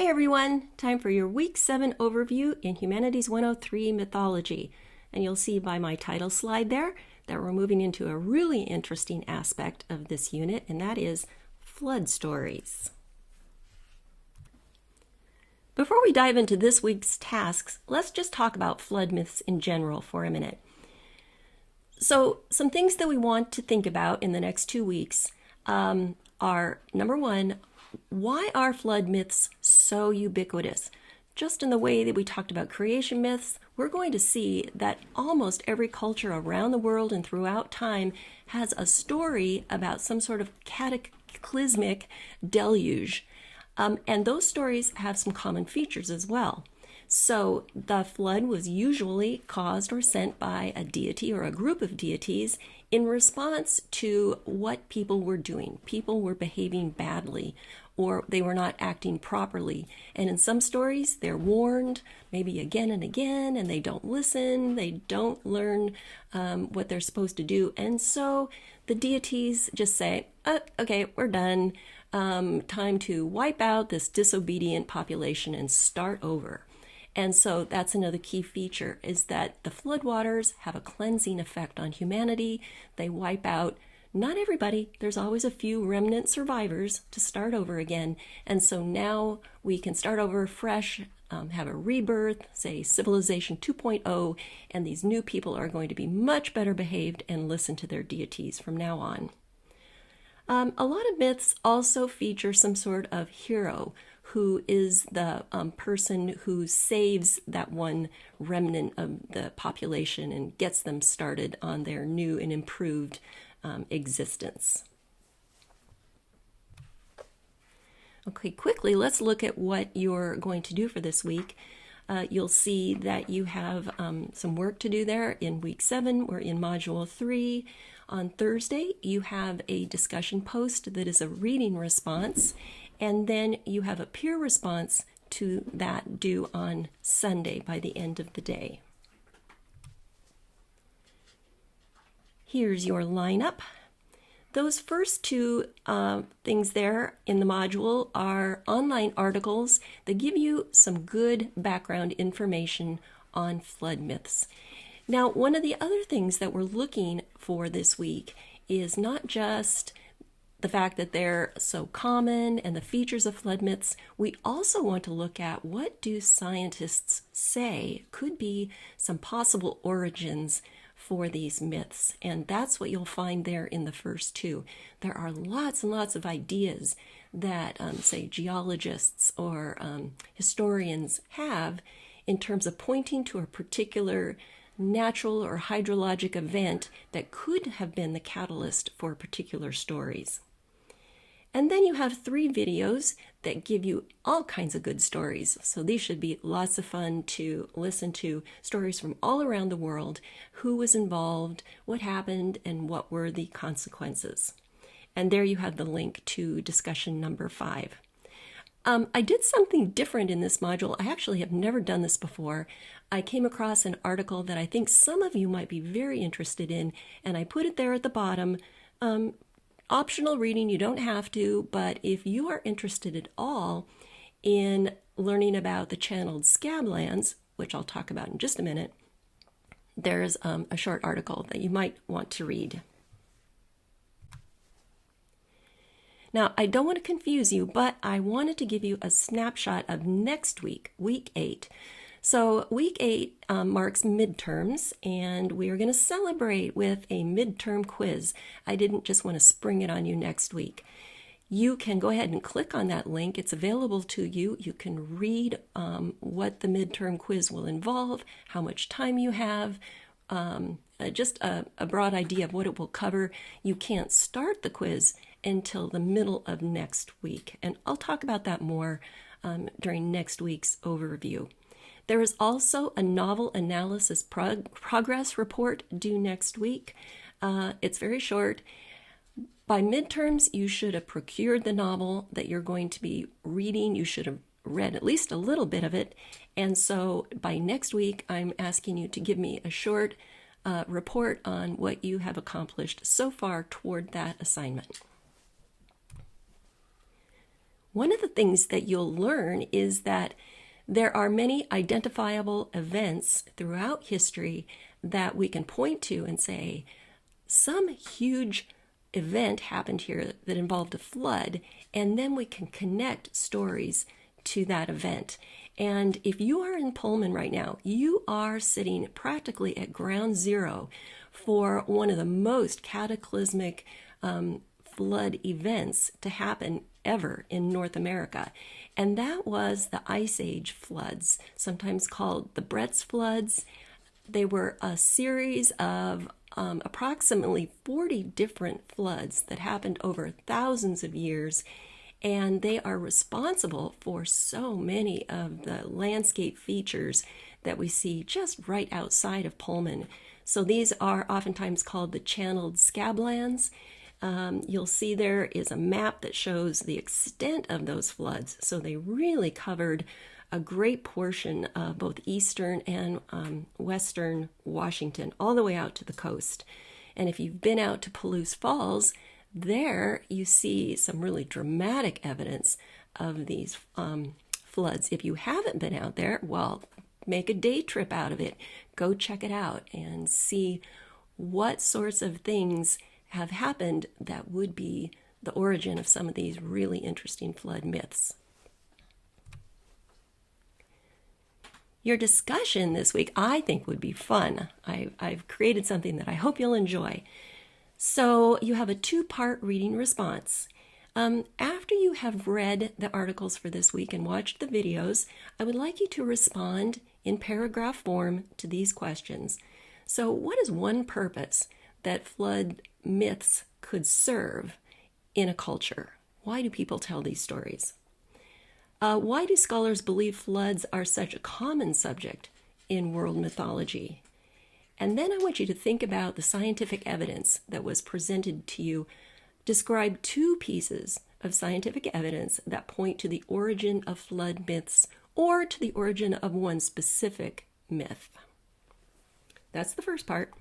everyone, time for your Week 7 overview in Humanities 103 Mythology. And you'll see by my title slide there that we're moving into a really interesting aspect of this unit, and that is flood stories. Before we dive into this week's tasks, let's just talk about flood myths in general for a minute. So some things that we want to think about in the next 2 weeks are, number one, why are flood myths so ubiquitous? Just in the way that we talked about creation myths, we're going to see that almost every culture around the world and throughout time has a story about some sort of cataclysmic deluge. And those stories have some common features as well. So the flood was usually caused or sent by a deity or a group of deities in response to what people were doing. People were behaving badly, or they were not acting properly. And in some stories, they're warned, maybe again and again, and they don't listen, they don't learn what they're supposed to do. And so the deities just say, okay, we're done. Time to wipe out this disobedient population and start over. And so that's another key feature, is that the floodwaters have a cleansing effect on humanity. They wipe out not everybody. There's always a few remnant survivors to start over again. And so now we can start over fresh, have a rebirth, say Civilization 2.0, and these new people are going to be much better behaved and listen to their deities from now on. A lot of myths also feature some sort of hero who is the person who saves that one remnant of the population and gets them started on their new and improved existence. Okay, quickly, let's look at what you're going to do for this week. You'll see that you have some work to do there in Week 7. We're in Module 3. On Thursday, you have a discussion post that is a reading response, and then you have a peer response to that due on Sunday by the end of the day. Here's your lineup. Those first two things there in the module are online articles that give you some good background information on flood myths. Now, one of the other things that we're looking for this week is not just the fact that they're so common and the features of flood myths. We also want to look at what do scientists say could be some possible origins for these myths, and that's what you'll find there in the first two. There are lots and lots of ideas that, say, geologists or historians have in terms of pointing to a particular natural or hydrologic event that could have been the catalyst for particular stories. And then you have 3 videos that give you all kinds of good stories. So these should be lots of fun to listen to, stories from all around the world, who was involved, what happened, and what were the consequences. And there you have the link to discussion number 5. I did something different in this module. I actually have never done this before. I came across an article that I think some of you might be very interested in, and I put it there at the bottom. Optional reading, you don't have to, but if you are interested at all in learning about the channeled scablands, which I'll talk about in just a minute, there's a short article that you might want to read. Now, I don't want to confuse you, but I wanted to give you a snapshot of next week, Week 8. So Week 8 marks midterms, and we are going to celebrate with a midterm quiz. I didn't just want to spring it on you next week. You can go ahead and click on that link. It's available to you. You can read what the midterm quiz will involve, how much time you have, just a broad idea of what it will cover. You can't start the quiz until the middle of next week, and I'll talk about that more during next week's overview. There is also a novel analysis progress report due next week. It's very short. By midterms, you should have procured the novel that you're going to be reading. You should have read at least a little bit of it. And so by next week, I'm asking you to give me a short report on what you have accomplished so far toward that assignment. One of the things that you'll learn is that there are many identifiable events throughout history that we can point to and say, some huge event happened here that involved a flood, and then we can connect stories to that event. And if you are in Pullman right now, you are sitting practically at ground zero for one of the most cataclysmic flood events to happen ever in North America. And that was the Ice Age floods, sometimes called the Brett's floods. They were a series of approximately 40 different floods that happened over thousands of years, and they are responsible for so many of the landscape features that we see just right outside of Pullman. So these are oftentimes called the channeled scablands. You'll see there is a map that shows the extent of those floods. So they really covered a great portion of both eastern and western Washington, all the way out to the coast. And if you've been out to Palouse Falls, there you see some really dramatic evidence of these floods. If you haven't been out there, well, make a day trip out of it. Go check it out and see what sorts of things have happened that would be the origin of some of these really interesting flood myths. Your discussion this week, I think, would be fun. I've created something that I hope you'll enjoy. So you have a two-part reading response. After you have read the articles for this week and watched the videos, I would like you to respond in paragraph form to these questions. So what is one purpose that flood myths could serve in a culture? Why do people tell these stories? Why do scholars believe floods are such a common subject in world mythology? And then I want you to think about the scientific evidence that was presented to you. Describe two pieces of scientific evidence that point to the origin of flood myths or to the origin of one specific myth. That's the first part.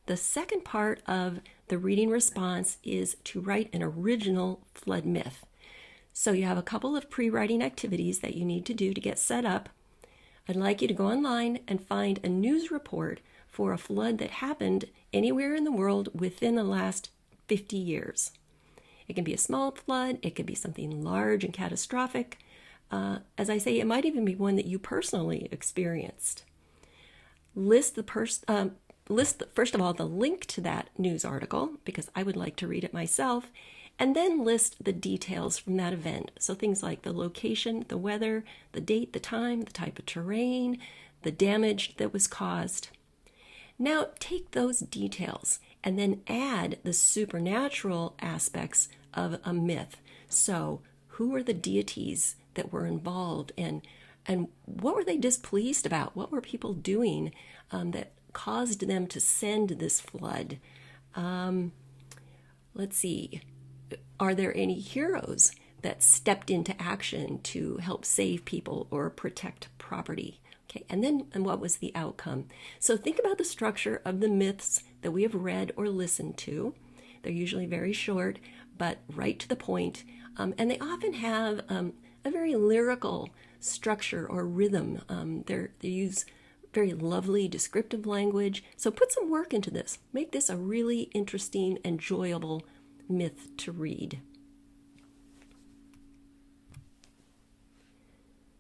The second part of the reading response is to write an original flood myth. So you have a couple of pre-writing activities that you need to do to get set up. I'd like you to go online and find a news report for a flood that happened anywhere in the world within the last 50 years. It can be a small flood, it could be something large and catastrophic. As I say, it might even be one that you personally experienced. List, first of all, the link to that news article, because I would like to read it myself, and then list the details from that event. So things like the location, the weather, the date, the time, the type of terrain, the damage that was caused. Now take those details and then add the supernatural aspects of a myth. So who were the deities that were involved, and what were they displeased about? What were people doing that caused them to send this flood? Let's see. Are there any heroes that stepped into action to help save people or protect property? Okay, and what was the outcome? So think about the structure of the myths that we have read or listened to. They're usually very short, but right to the point. And they often have a very lyrical structure or rhythm. They use very lovely descriptive language. So put some work into this. Make this a really interesting, enjoyable myth to read.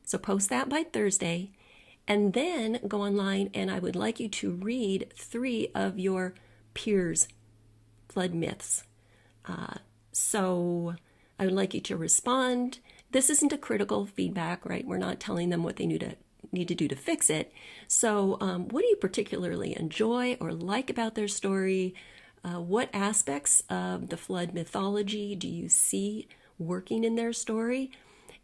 So post that by Thursday, and then go online, and I would like you to read 3 of your peers' flood myths. So I would like you to respond. This isn't a critical feedback, right? We're not telling them what they need to do to fix it. So what do you particularly enjoy or like about their story? What aspects of the flood mythology do you see working in their story?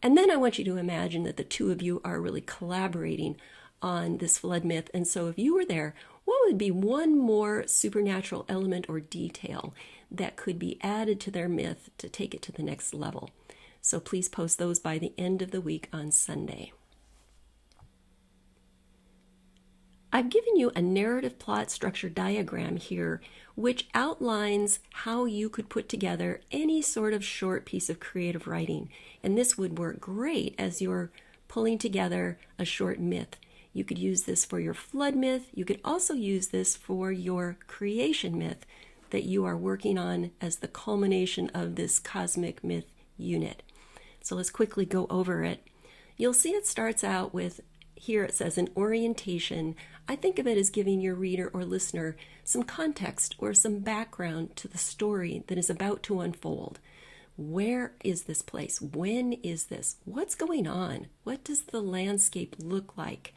And then I want you to imagine that the two of you are really collaborating on this flood myth. And so if you were there, what would be one more supernatural element or detail that could be added to their myth to take it to the next level? So please post those by the end of the week on Sunday. I've given you a narrative plot structure diagram here, which outlines how you could put together any sort of short piece of creative writing. And this would work great as you're pulling together a short myth. You could use this for your flood myth. You could also use this for your creation myth that you are working on as the culmination of this cosmic myth unit. So let's quickly go over it. You'll see it starts out with, here it says an orientation. I think of it as giving your reader or listener some context or some background to the story that is about to unfold. Where is this place? When is this? What's going on? What does the landscape look like?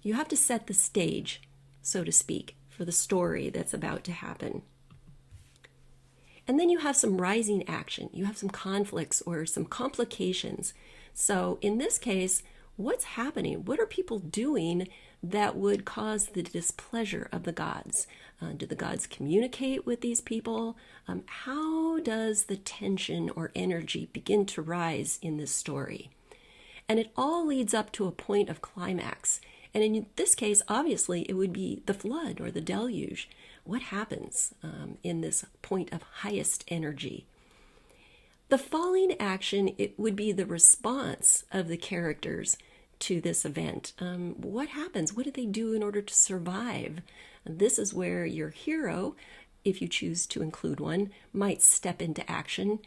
You have to set the stage, so to speak, for the story that's about to happen. And then you have some rising action. You have some conflicts or some complications. So in this case, what's happening? What are people doing that would cause the displeasure of the gods? Do the gods communicate with these people? How does the tension or energy begin to rise in this story? And it all leads up to a point of climax. And in this case, obviously, it would be the flood or the deluge. What happens in this point of highest energy? The falling action, it would be the response of the characters to this event. What happens? What do they do in order to survive? This is where your hero, if you choose to include one, might step into action,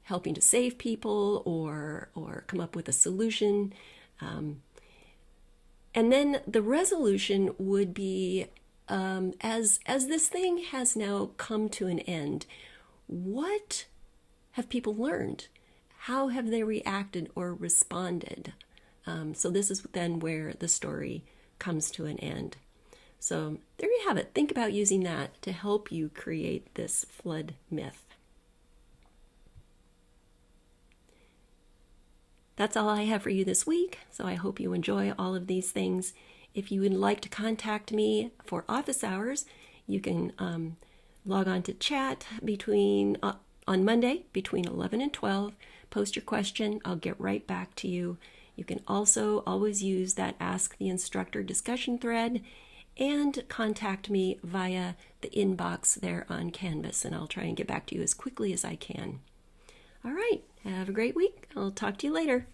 helping to save people or come up with a solution. And then the resolution would be, as this thing has now come to an end, what have people learned? How have they reacted or responded? So this is then where the story comes to an end. So there you have it. Think about using that to help you create this flood myth. That's all I have for you this week, so I hope you enjoy all of these things. If you would like to contact me for office hours, you can log on to chat on Monday between 11 and 12. Post your question. I'll get right back to you. You can also always use that Ask the Instructor discussion thread and contact me via the inbox there on Canvas, and I'll try and get back to you as quickly as I can. All right, have a great week. I'll talk to you later.